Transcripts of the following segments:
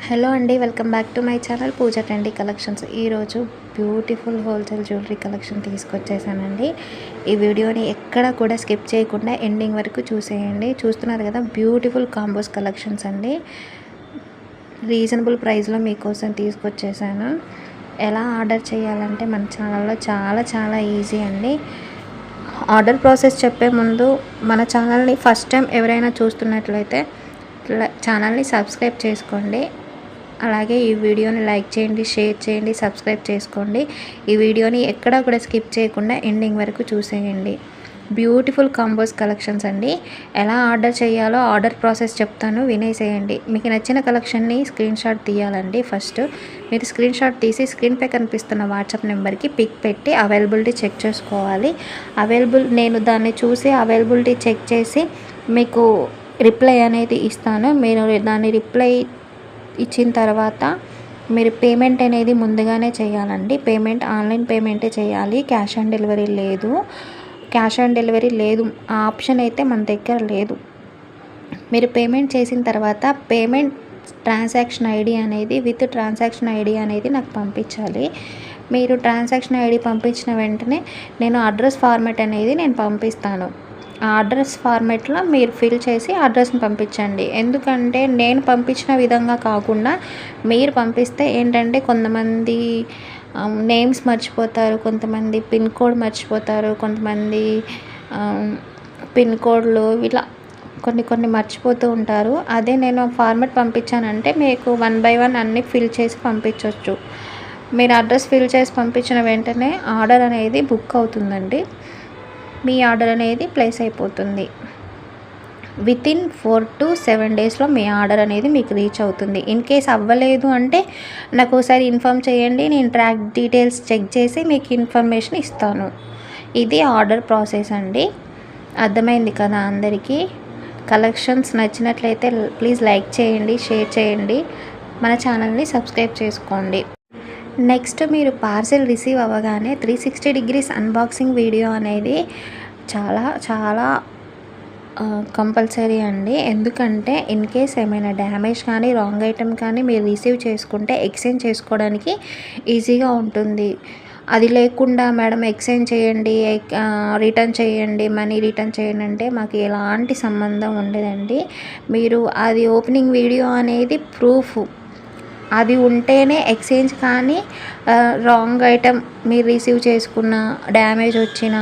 Hello అండి, welcome back to my channel Pooja trendy collections. ఈరోజు beautiful wholesale jewellery collection తీసుకొచ్చేసానండి. ఈ వీడియోని ఎక్కడ కూడా స్కిప్ చేయకుండా ఎండింగ్ వరకు చూసేయండి. చూస్తున్నారు కదా, బ్యూటిఫుల్ కాంబోస్ కలెక్షన్స్ అండి. రీజనబుల్ ప్రైస్లో మీకోసం తీసుకొచ్చేసాను. ఎలా ఆర్డర్ చేయాలంటే మన ఛానల్లో చాలా ఈజీ అండి. ఆర్డర్ ప్రాసెస్ చెప్పే ముందు మన ఛానల్ని ఫస్ట్ టైం ఎవరైనా చూస్తున్నట్లయితే ఛానల్ని సబ్స్క్రైబ్ చేసుకోండి. అలాగే ఈ వీడియోని లైక్ చేయండి, షేర్ చేయండి, సబ్స్క్రైబ్ చేసుకోండి. ఈ వీడియోని ఎక్కడా కూడా స్కిప్ చేయకుండా ఎండింగ్ వరకు చూసేయండి. బ్యూటిఫుల్ కాంబోస్ కలెక్షన్స్ అండి. ఎలా ఆర్డర్ చేయాలో ఆర్డర్ ప్రాసెస్ చెప్తాను, వినేసేయండి. మీకు నచ్చిన కలెక్షన్ని స్క్రీన్ షాట్ తీయాలండి. ఫస్ట్ మీరు స్క్రీన్ షాట్ తీసి స్క్రీన్పై కనిపిస్తున్న వాట్సాప్ నెంబర్కి పిక్ పెట్టి అవైలబిలిటీ చెక్ చేసుకోవాలి. నేను దాన్ని చూసి అవైలబిలిటీ చెక్ చేసి మీకు రిప్లై అనేది ఇస్తాను. మీరు దాని రిప్లై ఇచ్చిన తర్వాత మీరు పేమెంట్ అనేది ముందుగానే చేయాలండి. పేమెంట్ ఆన్లైన్ పేమెంటే చేయాలి. క్యాష్ ఆన్ డెలివరీ లేదు. ఆ ఆప్షన్ అయితే మన దగ్గర లేదు. మీరు పేమెంట్ చేసిన తర్వాత పేమెంట్ ట్రాన్సాక్షన్ ఐడి అనేది నాకు పంపించాలి. మీరు ట్రాన్సాక్షన్ ఐడి పంపించిన వెంటనే నేను అడ్రస్ ఫార్మాట్ అనేది పంపిస్తాను. ఆ అడ్రస్ ఫార్మాట్లో మీరు ఫిల్ చేసి అడ్రస్ని పంపించండి. ఎందుకంటే నేను పంపించిన విధంగా కాకుండా మీరు పంపిస్తే ఏంటంటే కొంతమంది నేమ్స్ మర్చిపోతారు, కొంతమంది పిన్ కోడ్ మర్చిపోతారు, కొంతమంది పిన్ కోడ్లు ఇలా కొన్ని మర్చిపోతూ ఉంటారు. అదే నేను ఫార్మాట్ పంపించానంటే మీకు 1 by 1 అన్నీ ఫిల్ చేసి పంపించవచ్చు. మీరు అడ్రస్ ఫిల్ చేసి పంపించిన వెంటనే ఆర్డర్ అనేది బుక్ అవుతుందండి. మీ ఆర్డర్ అనేది ప్లేస్ అయిపోతుంది. వితిన్ 4 to 7 డేస్లో మీ ఆర్డర్ అనేది మీకు రీచ్ అవుతుంది. ఇన్ కేస్ అవ్వలేదు అంటే నాకు ఒకసారి ఇన్ఫామ్ చేయండి. నేను ట్రాక్ డీటెయిల్స్ చెక్ చేసి మీకు ఇన్ఫర్మేషన్ ఇస్తాను. ఇది ఆర్డర్ ప్రాసెస్ అండి. అర్థమైంది కదా అందరికీ? కలెక్షన్స్ నచ్చినట్లయితే ప్లీజ్ లైక్ చేయండి, షేర్ చేయండి, మన ఛానల్ని సబ్స్క్రైబ్ చేసుకోండి. నెక్స్ట్ మీరు పార్సెల్ రిసీవ్ అవ్వగానే 360 degrees అన్బాక్సింగ్ వీడియో అనేది చాలా కంపల్సరీ అండి. ఎందుకంటే ఇన్ కేస్ ఏమైనా డ్యామేజ్ కానీ రాంగ్ ఐటెం కానీ మీరు రిసీవ్ చేసుకుంటే ఎక్స్చేంజ్ చేసుకోవడానికి ఈజీగా ఉంటుంది. అది లేకుండా మేడం ఎక్స్చేంజ్ చేయండి, మనీ రిటర్న్ చేయండి అంటే మాకు ఎలాంటి సంబంధం ఉండదండి. మీరు అది ఓపెనింగ్ వీడియో అనేది ప్రూఫ్, అది ఉంటేనే ఎక్స్చేంజ్ కానీ రాంగ్ ఐటెం మీరు రిసీవ్ చేసుకున్న డ్యామేజ్ వచ్చిన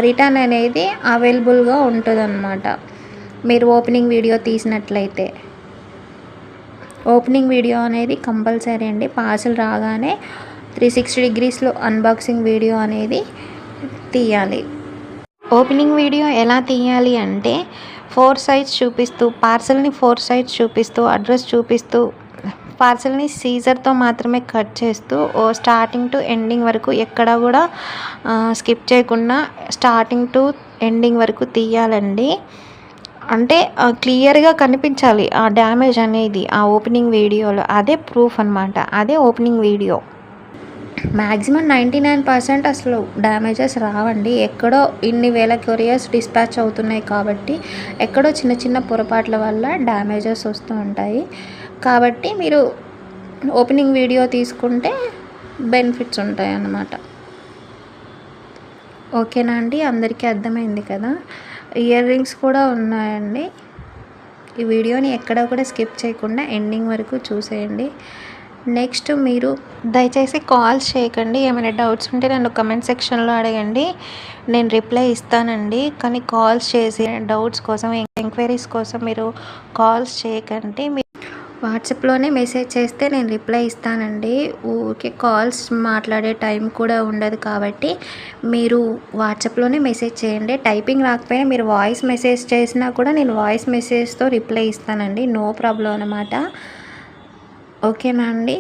రిటర్న్ అనేది అవైలబుల్గా ఉంటుందన్నమాట. మీరు ఓపెనింగ్ వీడియో తీసినట్లయితే ఓపెనింగ్ వీడియో అనేది కంపల్సరీ అండి. పార్సల్ రాగానే 360 degreesలో అన్బాక్సింగ్ వీడియో అనేది తీయాలి. ఓపెనింగ్ వీడియో ఎలా తీయాలి అంటే 4 sides చూపిస్తూ, పార్సల్ని 4 sides చూపిస్తూ, అడ్రస్ చూపిస్తూ, పార్సల్ని సీజర్తో మాత్రమే కట్ చేస్తూ స్టార్టింగ్ టు ఎండింగ్ వరకు ఎక్కడ కూడా స్కిప్ చేయకుండా స్టార్టింగ్ టు ఎండింగ్ వరకు తీయాలండి. అంటే క్లియర్గా కనిపించాలి ఆ డ్యామేజ్ అనేది ఆ ఓపెనింగ్ వీడియోలో. అదే ప్రూఫ్ అన్నమాట. అదే ఓపెనింగ్ వీడియో. మ్యాక్సిమం 99% అసలు డ్యామేజెస్ రావండి. ఎక్కడో ఇన్ని వేల కొరియర్స్ డిస్పాచ్ అవుతున్నాయి కాబట్టి ఎక్కడో చిన్న పొరపాట్ల వల్ల డ్యామేజెస్ వస్తూ ఉంటాయి. కాబట్టి మీరు ఓపెనింగ్ వీడియో తీసుకుంటే బెనిఫిట్స్ ఉంటాయి అన్నమాట. ఓకేనా అండి? అందరికీ అర్థమైంది కదా? ఇయర్ రింగ్స్ కూడా ఉన్నాయండి. ఈ వీడియోని ఎక్కడ కూడా స్కిప్ చేయకుండా ఎండింగ్ వరకు చూసేయండి. నెక్స్ట్ మీరు దయచేసి కాల్స్ చేయకండి. ఏమైనా డౌట్స్ ఉంటే నన్ను కమెంట్ సెక్షన్లో అడగండి, నేను రిప్లై ఇస్తానండి. కానీ కాల్స్ చేసి డౌట్స్ కోసం, ఎంక్వైరీస్ కోసం మీరు కాల్స్ చేయకండి. వాట్సాప్లోనే మెసేజ్ చేస్తే నేను రిప్లై ఇస్తానండి. ఊరికే కాల్స్ మాట్లాడే టైం కూడా ఉండదు కాబట్టి మీరు వాట్సాప్లోనే మెసేజ్ చేయండి. టైపింగ్ రాకపోయినా మీరు వాయిస్ మెసేజ్ చేసినా కూడా నేను వాయిస్ మెసేజ్తో రిప్లై ఇస్తానండి. నో ప్రాబ్లం అన్నమాట. ఓకేనా అండి?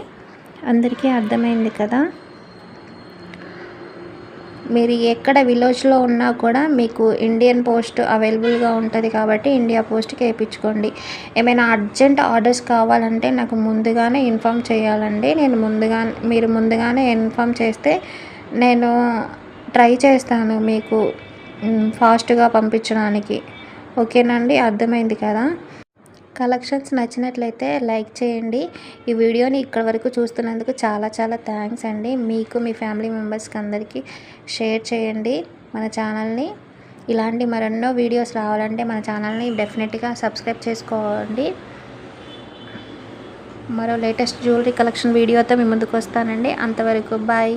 అందరికీ అర్థమైంది కదా? మీరు ఎక్కడ విలేజ్లో ఉన్నా కూడా మీకు ఇండియన్ పోస్ట్ అవైలబుల్గా ఉంటుంది కాబట్టి ఇండియా పోస్ట్కి వేయించుకోండి. ఏమైనా అర్జెంట్ ఆర్డర్స్ కావాలంటే నాకు ముందుగానే ఇన్ఫామ్ చేయాలండి. మీరు ముందుగానే ఇన్ఫామ్ చేస్తే నేను ట్రై చేస్తాను మీకు ఫాస్ట్గా పంపించడానికి. ఓకేనా అండి? అర్థమైంది కదా? కలెక్షన్స్ నచ్చినట్లయితే లైక్ చేయండి. ఈ వీడియోని ఇక్కడి వరకు చూస్తున్నందుకు చాలా చాలా థ్యాంక్స్ అండి. మీకు మీ ఫ్యామిలీ మెంబర్స్కి అందరికీ షేర్ చేయండి మన ఛానల్ని. ఇలాంటి మరెన్నో వీడియోస్ రావాలంటే మన ఛానల్ని డెఫినెట్గా సబ్స్క్రైబ్ చేసుకోండి. మరో లేటెస్ట్ జ్యువెలరీ కలెక్షన్ వీడియోతో మీ ముందుకు వస్తానండి. అంతవరకు బాయ్.